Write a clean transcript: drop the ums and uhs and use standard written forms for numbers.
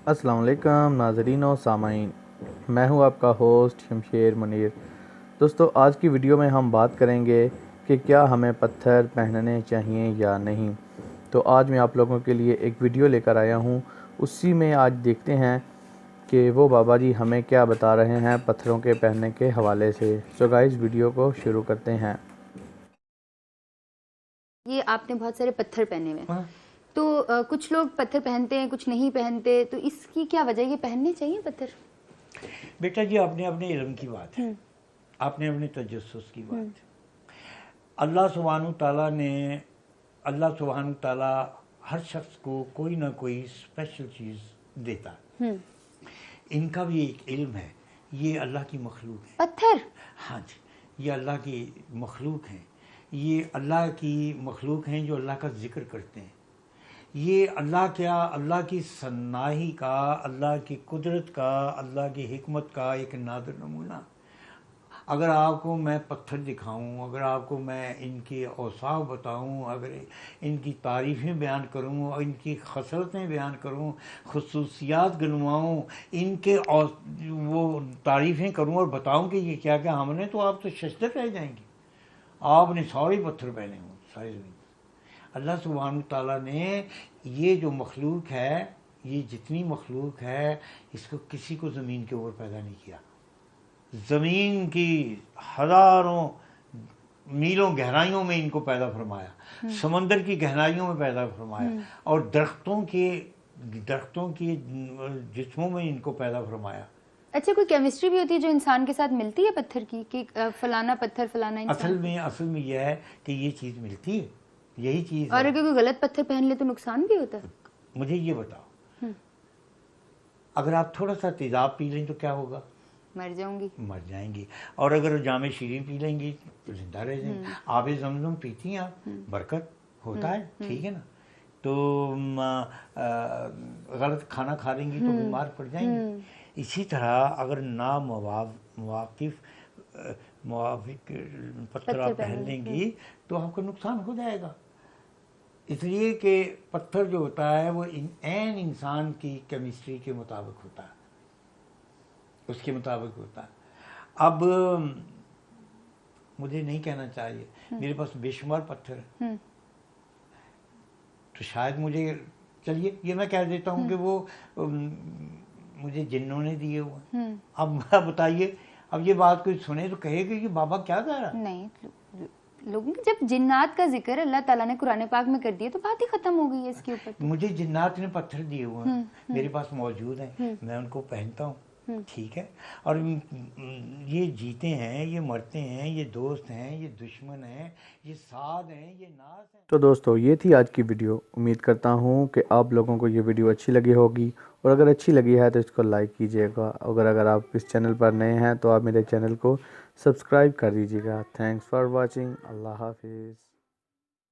अस्सलाम वालेकुम नाज़रीन और सामाईन, मैं हूं आपका होस्ट शमशेर मुनीर। दोस्तों, आज की वीडियो में हम बात करेंगे कि क्या हमें पत्थर पहनने चाहिए या नहीं। तो आज मैं आप लोगों के लिए एक वीडियो लेकर आया हूं। उसी में आज देखते हैं कि वो बाबा जी हमें क्या बता रहे हैं पत्थरों के पहनने के हवाले से। तो गाइस, वीडियो को शुरू करते हैं। ये आपने बहुत सारे पत्थर पहने हुए हैं। हाँ, तो कुछ लोग पत्थर पहनते हैं, कुछ नहीं पहनते, तो इसकी क्या वजह है? ये पहनने चाहिए पत्थर? बेटा जी, आपने अपने इल्म की बात है, आपने अपने तजस्सुस की बात है। अल्लाह सुब्हानहू ताला हर शख्स को कोई ना कोई स्पेशल चीज़ देता है। इनका भी एक इल्म है, ये अल्लाह की मखलूक है। पत्थर? हाँ जी, ये अल्लाह की मखलूक हैं। ये अल्लाह की मखलूक हैं जो अल्लाह का जिक्र करते हैं। ये अल्लाह की सन्नाही का, अल्लाह की कुदरत का, अल्लाह की हिकमत का एक नादिर नमूना। अगर आपको मैं पत्थर दिखाऊं, अगर आपको मैं इनके औसाफ बताऊं, अगर इनकी तारीफ़ें बयान करूं और इनकी खसलतें बयान करूं, खसूसियात गिनवाऊं, इनके वो तारीफ़ें करूं और बताऊं कि ये क्या क्या हमने, तो आप तो शशदर रह जाएंगे। आपने सारे पत्थर पहने हों सारी ज़मीन। अल्लाह सुब्हानहू ताला ने ये जो मखलूक है, ये जितनी मखलूक है, इसको किसी को ज़मीन के ऊपर पैदा नहीं किया। ज़मीन की हज़ारों मीलों गहराइयों में इनको पैदा फरमाया, समंदर की गहराइयों में पैदा फरमाया, और दरख्तों के जिस्मों में इनको पैदा फरमाया। अच्छा, कोई केमिस्ट्री भी होती है जो इंसान के साथ मिलती है पत्थर की, कि फलाना पत्थर फलाना इंसान? असल में यह है कि ये चीज़ मिलती है, यही चीज़ और है। अगर कोई गलत पत्थर पहन ले तो नुकसान भी होता है? मुझे ये बताओ, अगर आप थोड़ा सा तेज़ाब पी लें तो क्या होगा? मर जाऊंगी। मर जाएंगी। और अगर जामे शीरीन पी लेंगी तो जिंदा रह जाएंगी। आबे ज़मज़म पीती हैं आप, बरकत होता है, ठीक है ना। तो गलत खाना खा लेंगी तो बीमार पड़ जाएंगी। इसी तरह अगर ना मुवाफिक पत्थर आप पहन लेंगी तो आपको नुकसान हो जाएगा। इसलिए कि पत्थर जो होता है वो ऐन इंसान की केमिस्ट्री के मुताबिक होता है, उसके मुताबिक होता है। अब मुझे नहीं कहना चाहिए, मेरे पास बेशुमार पत्थर है, तो शायद मुझे, चलिए ये मैं कह देता हूँ कि वो मुझे जिन्नों ने दिए हुए हैं। अब बताइए, अब ये बात कोई सुने तो कहेगा कि बाबा क्या कह रहा है। नहीं, लोगों की जब जिन्नात का जिक्र अल्लाह ताला ने कुरान पाक में कर दिया तो बात ही खत्म हो गई है इसके ऊपर। मुझे जिन्नात ने पत्थर दिए हुए हैं, मेरे पास मौजूद हैं, मैं उनको पहनता हूँ, ठीक है। और ये जीते हैं, ये मरते हैं, ये दोस्त हैं, ये दुश्मन हैं, ये साद हैं, ये नास हैं। तो दोस्तों, ये थी आज की वीडियो। उम्मीद करता हूँ कि आप लोगों को ये वीडियो अच्छी लगी होगी, और अगर अच्छी लगी है तो इसको लाइक कीजिएगा। अगर आप इस चैनल पर नए हैं तो आप मेरे चैनल को सब्सक्राइब कर दीजिएगा। Thanks for watching. अल्लाह हाफिज़।